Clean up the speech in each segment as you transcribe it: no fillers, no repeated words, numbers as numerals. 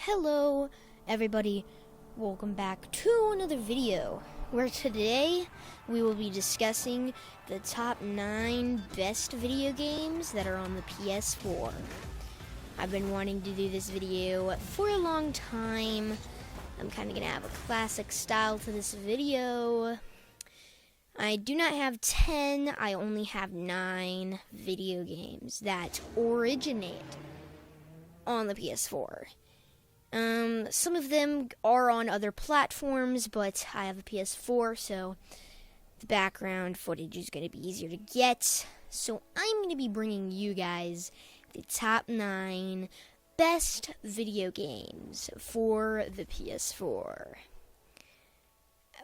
Hello everybody, welcome back to another video where today we will be discussing the top 9 best video games that are on the PS4. I've been wanting to do this video for a long time. I'm kind of going to have a classic style to this video. I do not have 10, I only have 9 video games that originate on the PS4. Some of them are on other platforms, but I have a PS4, so the background footage is going to be easier to get. So I'm going to be bringing you guys the top 9 best video games for the PS4.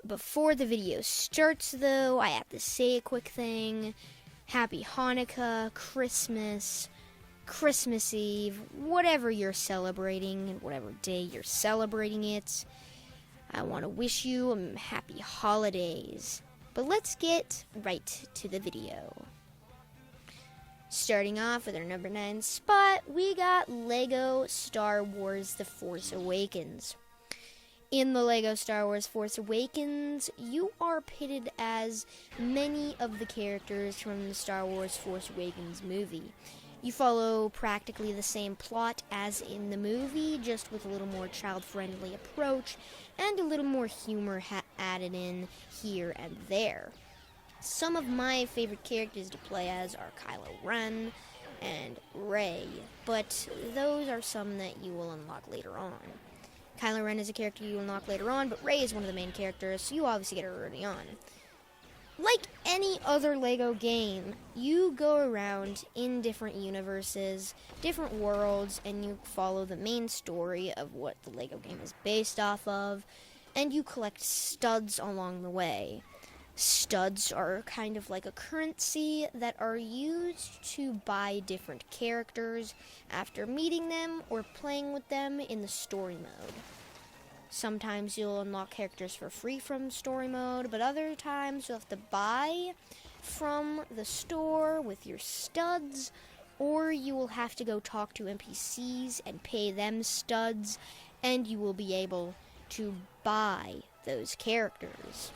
Before the video starts, though, I have to say a quick thing. Happy Hanukkah, Christmas Eve, whatever you're celebrating, whatever day you're celebrating it. I want to wish you happy holidays. But let's get right to the video. Starting off with our number 9 spot, we got LEGO Star Wars The Force Awakens. In the LEGO Star Wars Force Awakens, you are pitted as many of the characters from the Star Wars Force Awakens movie. You follow practically the same plot as in the movie, just with a little more child-friendly approach and a little more humor added in here and there. Some of my favorite characters to play as are Kylo Ren and Rey, but those are some that you will unlock later on. Kylo Ren is a character you unlock later on, but Rey is one of the main characters, so you obviously get her early on. Like any other LEGO game, you go around in different universes, different worlds, and you follow the main story of what the LEGO game is based off of, and you collect studs along the way. Studs are kind of like a currency that are used to buy different characters after meeting them or playing with them in the story mode. Sometimes you'll unlock characters for free from story mode, but other times you'll have to buy from the store with your studs, or you will have to go talk to NPCs and pay them studs, and you will be able to buy those characters.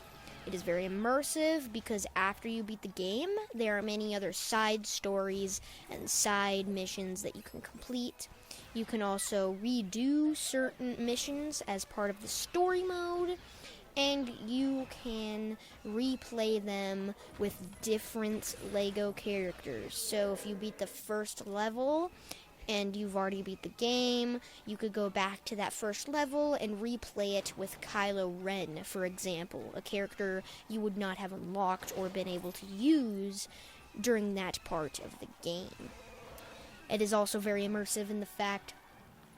It is very immersive because after you beat the game, there are many other side stories and side missions that you can complete. You can also redo certain missions as part of the story mode, and you can replay them with different LEGO characters. So if you beat the first level and you've already beat the game, you could go back to that first level and replay it with Kylo Ren, for example, a character you would not have unlocked or been able to use during that part of the game. It is also very immersive in the fact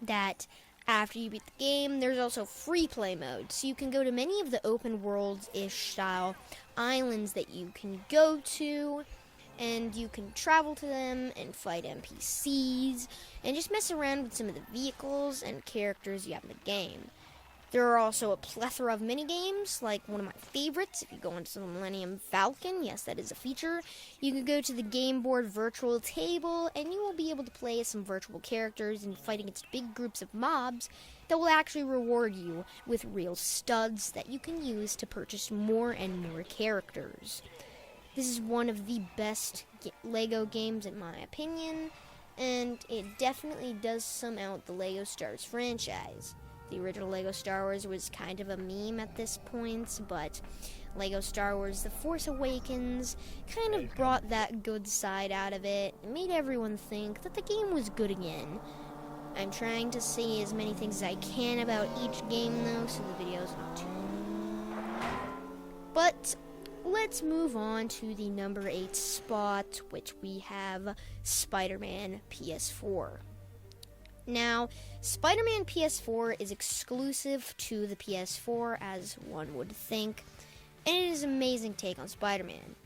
that after you beat the game, there's also free play mode, so you can go to many of the open world-ish style islands that you can go to, and you can travel to them and fight NPCs, and just mess around with some of the vehicles and characters you have in the game. There are also a plethora of minigames, like one of my favorites, if you go into the Millennium Falcon, yes, that is a feature. You can go to the Game Board virtual table, and you will be able to play as some virtual characters and fight against big groups of mobs that will actually reward you with real studs that you can use to purchase more and more characters. This is one of the best LEGO games in my opinion, and it definitely does sum out the LEGO Star Wars franchise. The original LEGO Star Wars was kind of a meme at this point, but LEGO Star Wars The Force Awakens kind of brought that good side out of it and made everyone think that the game was good again. I'm trying to say as many things as I can about each game though, so the video's not too long. But let's move on to the number 8 spot, which we have Spiderman PS4. Now, Spider-Man PS4 is exclusive to the PS4, as one would think, and it is an amazing take on Spider-Man.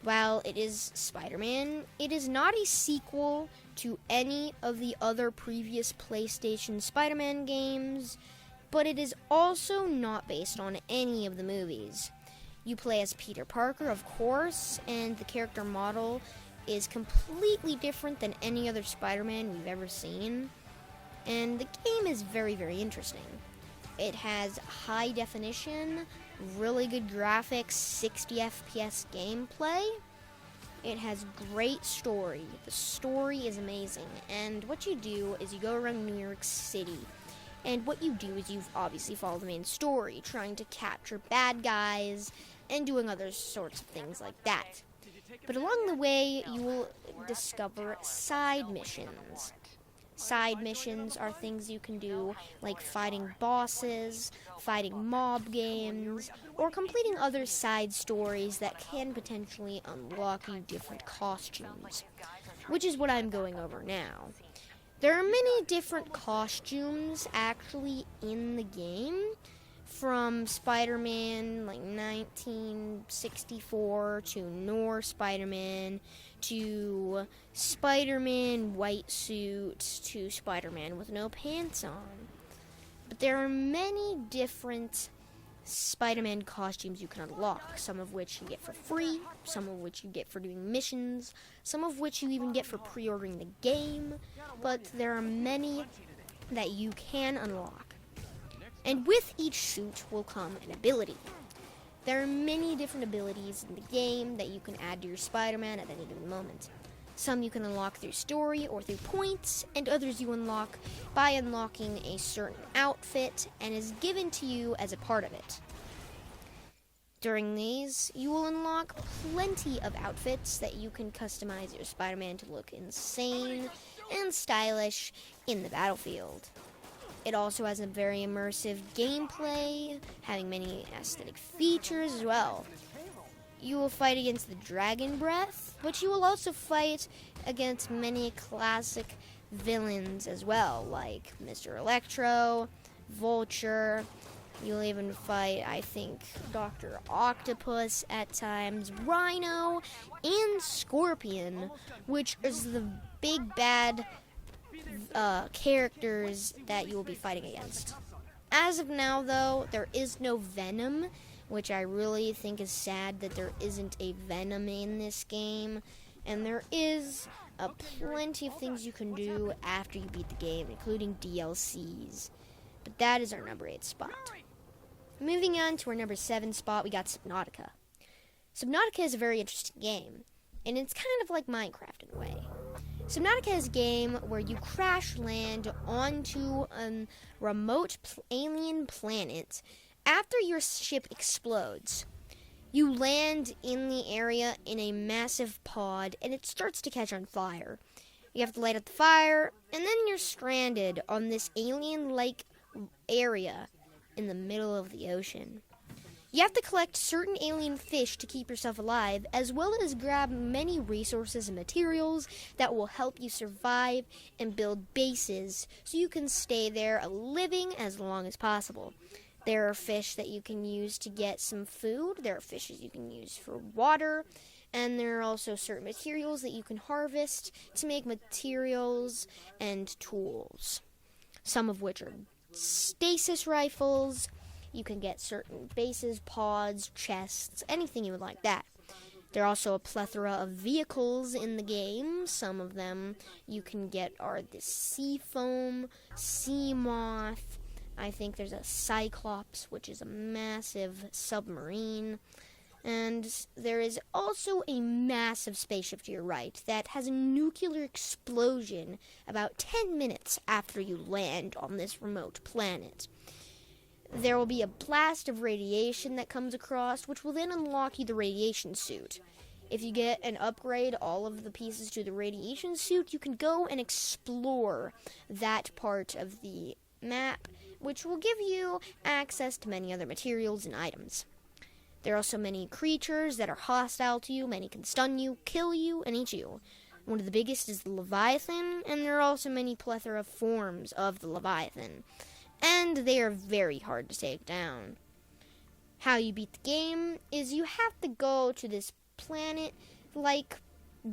While it is Spider-Man, it is not a sequel to any of the other previous PlayStation Spider-Man games, but it is also not based on any of the movies. You play as Peter Parker, of course, and the character model is completely different than any other Spider-Man we've ever seen. And the game is very, very interesting. It has high definition, really good graphics, 60 FPS gameplay. It has great story. The story is amazing. And what you do is you go around New York City. And what you do is you obviously follow the main story, trying to capture bad guys and doing other sorts of things like that. But along the way, you will discover side missions. Side missions are things you can do, like fighting bosses, fighting mob games, or completing other side stories that can potentially unlock you different costumes, which is what I'm going over now. There are many different costumes actually in the game, from Spider-Man, like 1964, to Noir Spider-Man, to Spider-Man white suit, to Spider-Man with no pants on. But there are many different Spider-Man costumes you can unlock, some of which you get for free, some of which you get for doing missions, some of which you even get for pre-ordering the game, but there are many that you can unlock. And with each suit will come an ability. There are many different abilities in the game that you can add to your Spider-Man at any given moment. Some you can unlock through story or through points, and others you unlock by unlocking a certain outfit and is given to you as a part of it. During these, you will unlock plenty of outfits that you can customize your Spider-Man to look insane and stylish in the battlefield. It also has a very immersive gameplay, having many aesthetic features as well. You will fight against the Dragon Breath, but you will also fight against many classic villains as well, like Mr. Electro, Vulture. You'll even fight, I think, Dr. Octopus at times, Rhino, and Scorpion, which is the big bad characters that you will be fighting against. As of now, though, there is no Venom, which I really think is sad that there isn't a Venom in this game. And there is plenty of things you can do after you beat the game, including DLCs. But that is our number 8 spot. Moving on to our number 7 spot, we got Subnautica. Subnautica is a very interesting game, and it's kind of like Minecraft in a way. Subnautica is a game where you crash land onto a remote alien planet after your ship explodes. You land in the area in a massive pod, and it starts to catch on fire. You have to light up the fire, and then you're stranded on this alien-like area in the middle of the ocean. You have to collect certain alien fish to keep yourself alive, as well as grab many resources and materials that will help you survive and build bases so you can stay there living as long as possible. There are fish that you can use to get some food, there are fishes you can use for water, and there are also certain materials that you can harvest to make materials and tools, some of which are stasis rifles. You can get certain bases, pods, chests, anything you would like that. There are also a plethora of vehicles in the game. Some of them you can get are the sea foam, sea moth. I think there's a Cyclops, which is a massive submarine. And there is also a massive spaceship to your right that has a nuclear explosion about 10 minutes after you land on this remote planet. There will be a blast of radiation that comes across, which will then unlock you the radiation suit. If you get and upgrade all of the pieces to the radiation suit, you can go and explore that part of the map, which will give you access to many other materials and items. There are also many creatures that are hostile to you. Many can stun you, kill you, and eat you. One of the biggest is the Leviathan, and there are also many plethora of forms of the Leviathan. And they are very hard to take down. How you beat the game is you have to go to this planet-like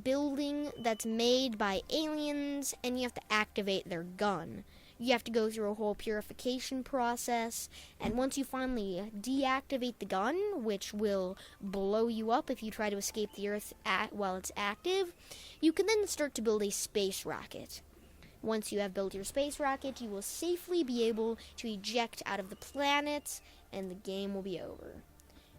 building that's made by aliens, and you have to activate their gun. You have to go through a whole purification process, and once you finally deactivate the gun, which will blow you up if you try to escape the Earth while it's active, you can then start to build a space rocket. Once you have built your space rocket, you will safely be able to eject out of the planet, and the game will be over.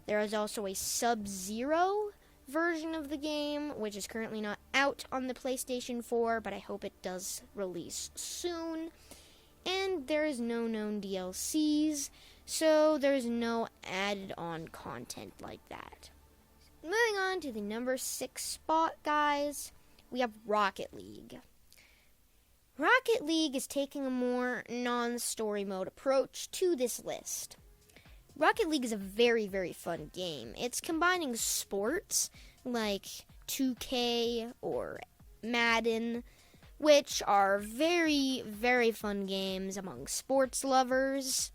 There is also a Sub-Zero version of the game, which is currently not out on the PlayStation 4, but I hope it does release soon. And there is no known DLCs, so there's no added-on content like that. Moving on to the number 6 spot, guys, we have Rocket League. Rocket League is taking a more non-story mode approach to this list. Rocket League is a very, very fun game. It's combining sports like 2K or Madden, which are very, very fun games among sports lovers.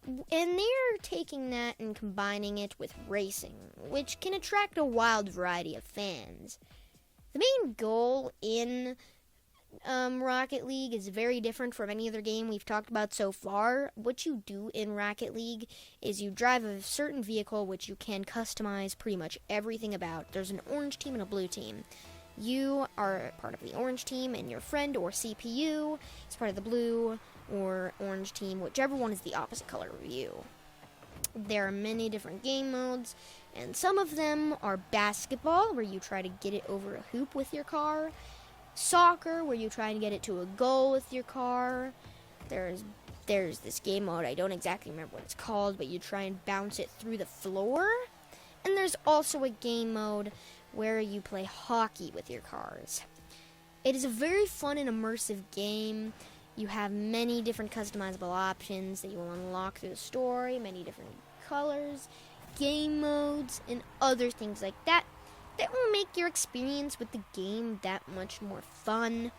And they're taking that and combining it with racing, which can attract a wild variety of fans. The main goal in Rocket League is very different from any other game we've talked about so far. What you do in Rocket League is you drive a certain vehicle which you can customize pretty much everything about. There's an orange team and a blue team. You are part of the orange team, and your friend or CPU is part of the blue or orange team, whichever one is the opposite color of you. There are many different game modes, and some of them are basketball, where you try to get it over a hoop with your car. Soccer, where you try and get it to a goal with your car. There's this game mode, I don't exactly remember what it's called, but you try and bounce it through the floor. And there's also a game mode where you play hockey with your cars. It is a very fun and immersive game. You have many different customizable options that you will unlock through the story, many different colors, game modes, and other things like that will make your experience with the game that much more fun.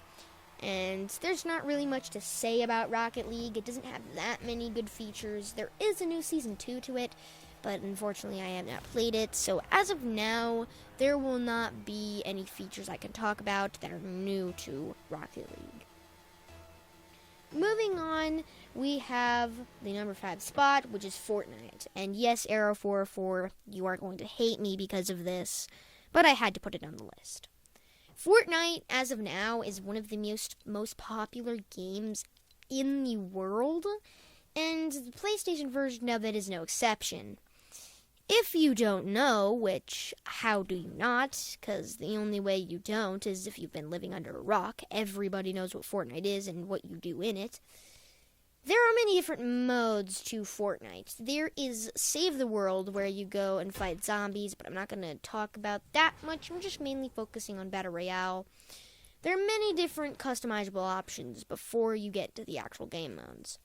And there's not really much to say about Rocket League. It doesn't have that many good features. There is a new Season 2 to it, but unfortunately I have not played it. So as of now, there will not be any features I can talk about that are new to Rocket League. Moving on, we have the number 5 spot, which is Fortnite. And yes, Arrow404, you are going to hate me because of this, but I had to put it on the list. Fortnite, as of now, is one of the most popular games in the world, and the PlayStation version of it is no exception. If you don't know, which, how do you not? Because the only way you don't is if you've been living under a rock. Everybody knows what Fortnite is and what you do in it. There are many different modes to Fortnite. There is Save the World, where you go and fight zombies, but I'm not going to talk about that much. I'm just mainly focusing on Battle Royale. There are many different customizable options before you get to the actual game modes.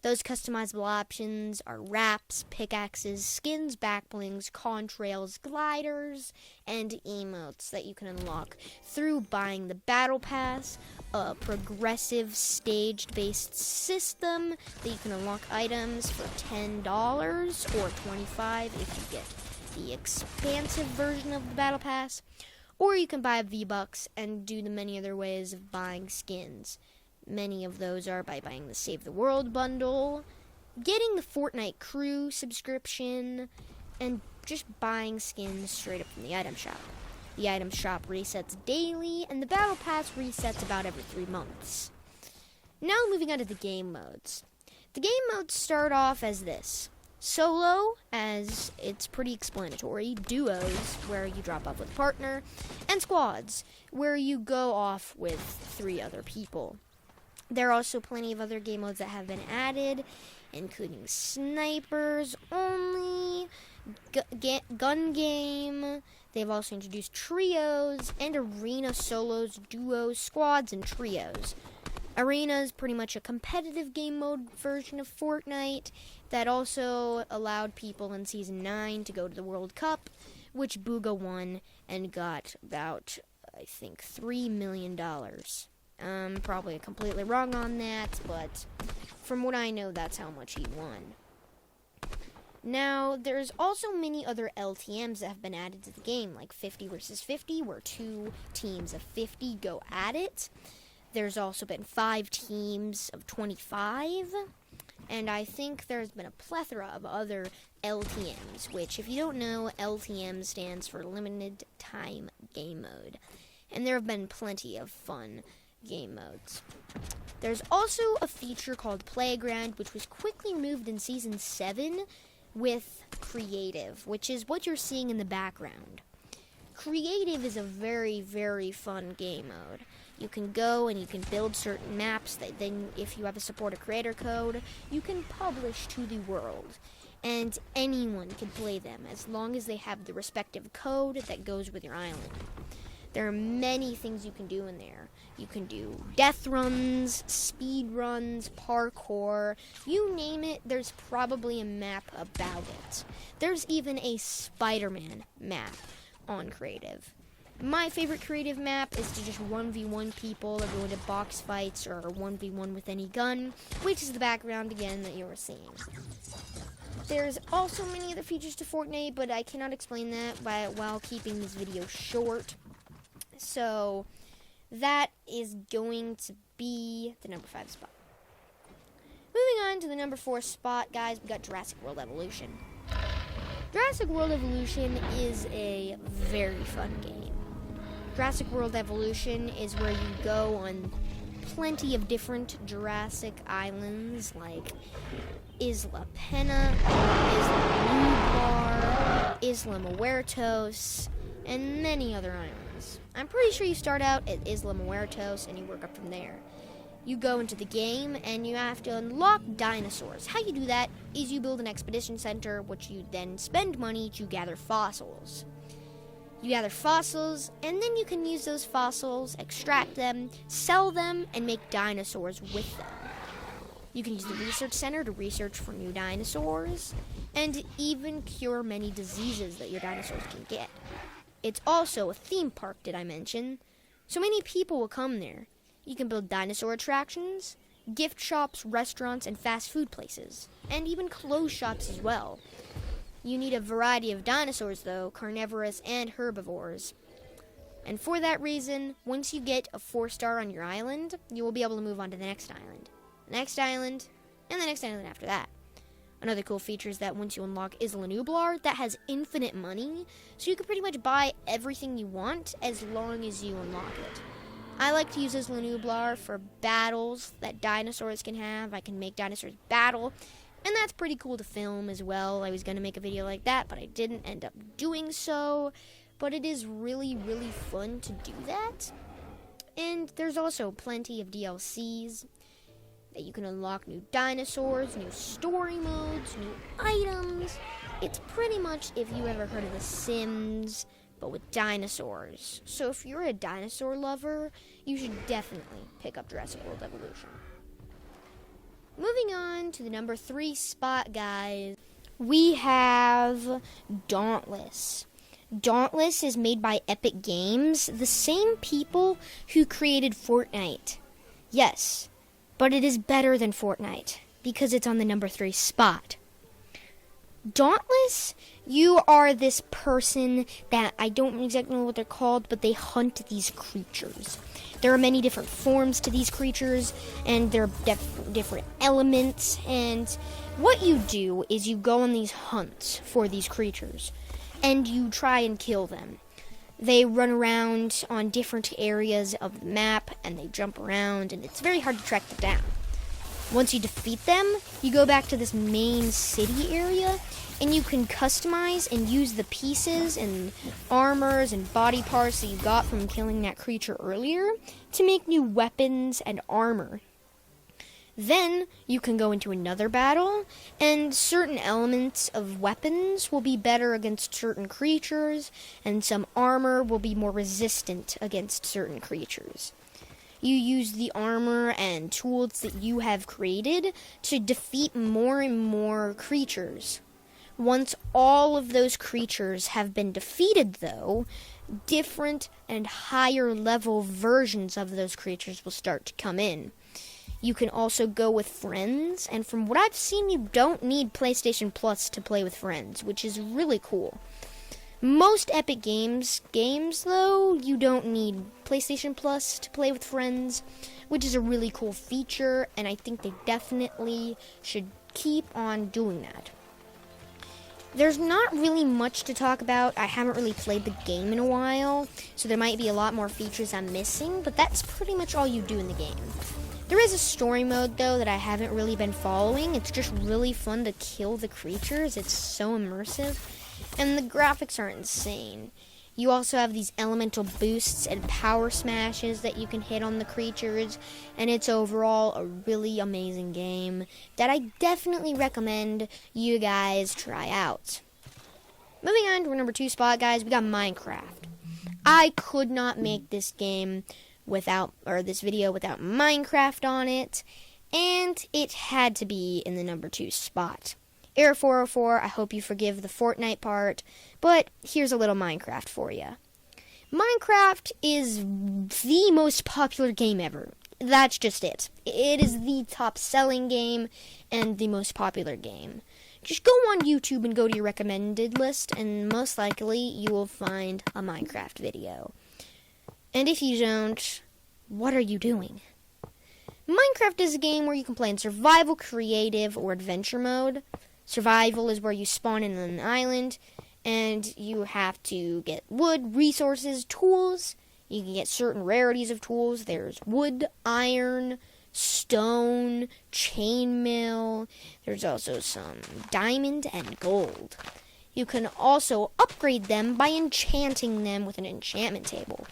Those customizable options are wraps, pickaxes, skins, backblings, contrails, gliders, and emotes that you can unlock through buying the Battle Pass, a progressive staged-based system that you can unlock items for $10 or $25 if you get the expansive version of the Battle Pass, or you can buy V-Bucks and do the many other ways of buying skins. Many of those are by buying the Save the World bundle, getting the Fortnite Crew subscription, and just buying skins straight up from the item shop. The item shop resets daily, and the Battle Pass resets about every 3 months. Now moving on to the game modes. The game modes start off as this. Solo, as it's pretty explanatory, duos, where you drop off with a partner, and squads, where you go off with 3 other people. There are also plenty of other game modes that have been added, including snipers only, gun game. They've also introduced trios and arena solos, duos, squads, and trios. Arena is pretty much a competitive game mode version of Fortnite that also allowed people in Season 9 to go to the World Cup, which Booga won and got about, I think, $3 million. Probably completely wrong on that, but from what I know, that's how much he won. Now, there's also many other LTMs that have been added to the game, like 50 versus 50, where 2 teams of 50 go at it. There's also been 5 teams of 25, and I think there's been a plethora of other LTMs, which, if you don't know, LTM stands for Limited Time Game Mode. And there have been plenty of fun game modes. There's also a feature called Playground, which was quickly removed in Season 7 with Creative, which is what you're seeing in the background. Creative is a very, very fun game mode. You can go and you can build certain maps that then, if you have a support a creator code, you can publish to the world. And anyone can play them as long as they have the respective code that goes with your island. There are many things you can do in there. You can do death runs, speed runs, parkour, you name it, there's probably a map about it. There's even a Spiderman map on Creative. My favorite Creative map is to just 1v1 people or go into box fights or 1v1 with any gun, which is the background again that you were seeing. There's also many other features to Fortnite, but I cannot explain that while keeping this video short. So that is going to be the number 5 spot. Moving on to the number 4 spot, guys, we got Jurassic World Evolution. Jurassic World Evolution is a very fun game. Jurassic World Evolution is where you go on plenty of different Jurassic islands like Isla Pena, Isla Nublar, Isla Muertos, and many other islands. I'm pretty sure you start out at Isla Muertos and you work up from there. You go into the game and you have to unlock dinosaurs. How you do that is you build an expedition center, which you then spend money to gather fossils. You gather fossils, and then you can use those fossils, extract them, sell them, and make dinosaurs with them. You can use the research center to research for new dinosaurs, and even cure many diseases that your dinosaurs can get. It's also a theme park, did I mention? So many people will come there. You can build dinosaur attractions, gift shops, restaurants, and fast food places, and even clothes shops as well. You need a variety of dinosaurs, though, carnivorous and herbivores. And for that reason, once you get a 4-star on your island, you will be able to move on to the next island, the next island, and the next island after that. Another cool feature is that once you unlock Isla Nublar, that has infinite money, so you can pretty much buy everything you want as long as you unlock it. I like to use Isla Nublar for battles that dinosaurs can have. I can make dinosaurs battle, and that's pretty cool to film as well. I was going to make a video like that, but I didn't end up doing so. But it is really, really fun to do that. And there's also plenty of DLCs that you can unlock new dinosaurs, new story modes, new items. It's pretty much if you ever heard of The Sims, but with dinosaurs. So if you're a dinosaur lover, you should definitely pick up Jurassic World Evolution. Moving on to the number 3 spot, guys, we have Dauntless. Dauntless is made by Epic Games, the same people who created Fortnite. Yes, but it is better than Fortnite because it's on the number 3 spot. Dauntless, you are this person that I don't exactly know what they're called, but they hunt these creatures. There are many different forms to these creatures, and there are different elements, and what you do is you go on these hunts for these creatures, and you try and kill them. They run around on different areas of the map, and they jump around, and it's very hard to track them down. Once you defeat them, you go back to this main city area, and you can customize and use the pieces and armors and body parts that you got from killing that creature earlier to make new weapons and armor. Then you can go into another battle, and certain elements of weapons will be better against certain creatures, and some armor will be more resistant against certain creatures. You use the armor and tools that you have created to defeat more and more creatures. Once all of those creatures have been defeated, though, different and higher level versions of those creatures will start to come in. You can also go with friends, and from what I've seen, you don't need PlayStation Plus to play with friends, which is really cool. Most Epic Games, though, you don't need PlayStation Plus to play with friends, which is a really cool feature, and I think they definitely should keep on doing that. There's not really much to talk about. I haven't really played the game in a while, so there might be a lot more features I'm missing, but that's pretty much all you do in the game. There is a story mode, though, that I haven't really been following. It's just really fun to kill the creatures. It's so immersive, and the graphics are insane. You also have these elemental boosts and power smashes that you can hit on the creatures, and it's overall a really amazing game that I definitely recommend you guys try out. Moving on to our number 2 spot, guys, we got Minecraft. I could not make this game this video without Minecraft on it, and it had to be in the number 2 spot. Error 404, I hope you forgive the Fortnite part, but here's a little Minecraft for you. Minecraft is the most popular game ever. That's just it. It is the top selling game and the most popular game. Just go on YouTube and go to your recommended list, and most likely you will find a Minecraft video. And if you don't, what are you doing? Minecraft is a game where you can play in survival, creative, or adventure mode. Survival is where you spawn in an island, and you have to get wood, resources, tools. You can get certain rarities of tools. There's wood, iron, stone, chainmail. There's also some diamond and gold. You can also upgrade them by enchanting them with an enchantment table.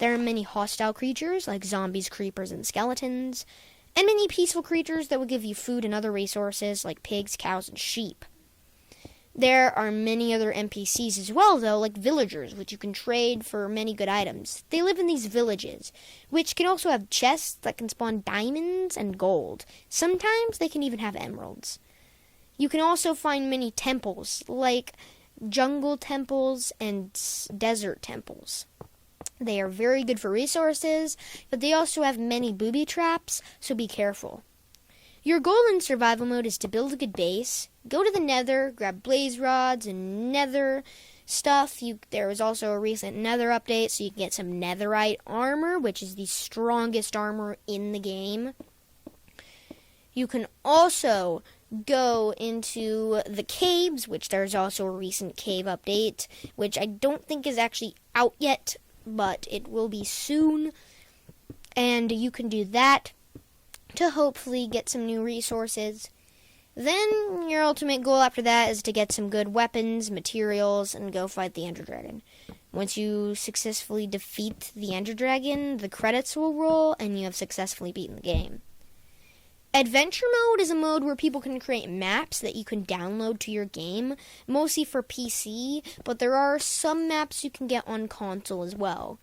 There are many hostile creatures like zombies, creepers, and skeletons, and many peaceful creatures that will give you food and other resources like pigs, cows, and sheep. There are many other NPCs as well, though, like villagers, which you can trade for many good items. They live in these villages, which can also have chests that can spawn diamonds and gold. Sometimes they can even have emeralds. You can also find many temples, like jungle temples and desert temples. They are very good for resources, but they also have many booby traps, so be careful. Your goal in survival mode is to build a good base, go to the nether, grab blaze rods and nether stuff. There was also a recent nether update, so you can get some netherite armor, which is the strongest armor in the game. You can also go into the caves, which there's also a recent cave update, which I don't think is actually out yet, but it will be soon, and you can do that to hopefully get some new resources. Then your ultimate goal after that is to get some good weapons, materials, and go fight the Ender Dragon. Once you successfully defeat the Ender Dragon, the credits will roll, and you have successfully beaten the game. Adventure mode is a mode where people can create maps that you can download to your game, mostly for PC, but there are some maps you can get on console as well.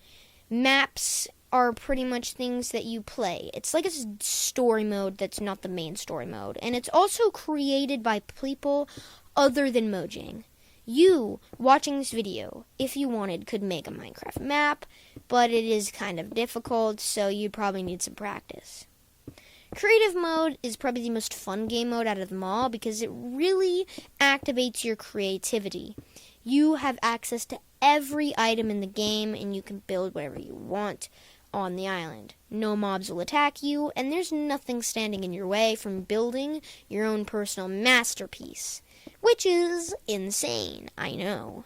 Maps are pretty much things that you play. It's like a story mode that's not the main story mode, and it's also created by people other than Mojang. You, watching this video, if you wanted, could make a Minecraft map, but it is kind of difficult, so you probably need some practice. Creative mode is probably the most fun game mode out of them all because it really activates your creativity. You have access to every item in the game and you can build whatever you want on the island. No mobs will attack you, and there's nothing standing in your way from building your own personal masterpiece, which is insane, I know.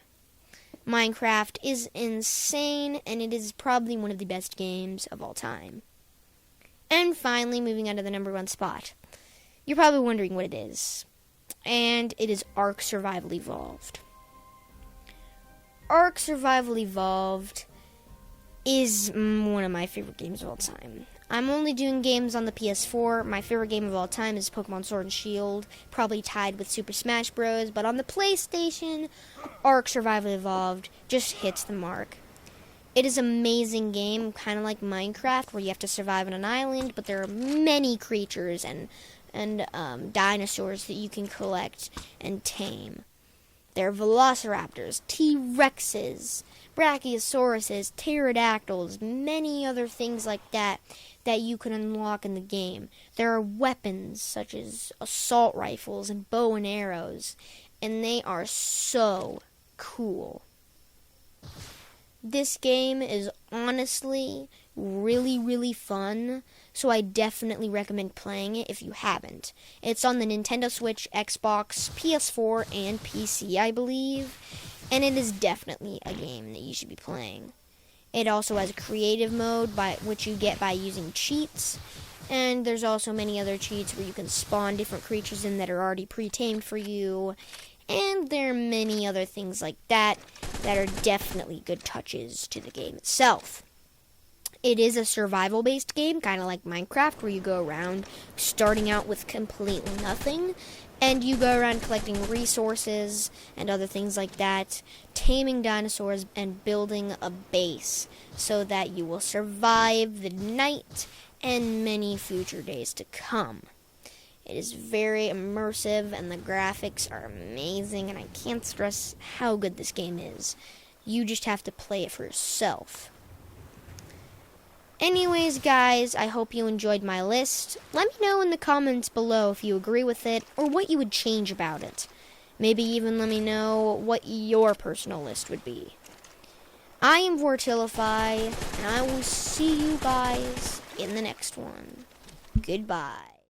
Minecraft is insane, and it is probably one of the best games of all time. And finally, moving on to the number 1 spot. You're probably wondering what it is. And it is Ark Survival Evolved. Ark Survival Evolved is one of my favorite games of all time. I'm only doing games on the PS4. My favorite game of all time is Pokemon Sword and Shield, probably tied with Super Smash Bros. But on the PlayStation, Ark Survival Evolved just hits the mark. It is an amazing game, kind of like Minecraft, where you have to survive on an island, but there are many creatures and dinosaurs that you can collect and tame. There are velociraptors, T-Rexes, brachiosauruses, pterodactyls, many other things like that you can unlock in the game. There are weapons such as assault rifles and bow and arrows, and they are so cool. This game is honestly really, really fun. So I definitely recommend playing it if you haven't. It's on the Nintendo Switch, Xbox, PS4, and PC, I believe. And it is definitely a game that you should be playing. It also has a creative mode, which you get by using cheats. And there's also many other cheats where you can spawn different creatures in that are already pre-tamed for you. And there are many other things like that that are definitely good touches to the game itself. It is a survival-based game, kind of like Minecraft, where you go around starting out with completely nothing, and you go around collecting resources and other things like that, taming dinosaurs, and building a base so that you will survive the night and many future days to come. It is very immersive, and the graphics are amazing, and I can't stress how good this game is. You just have to play it for yourself. Anyways, guys, I hope you enjoyed my list. Let me know in the comments below if you agree with it or what you would change about it. Maybe even let me know what your personal list would be. I am Vortilify, and I will see you guys in the next one. Goodbye.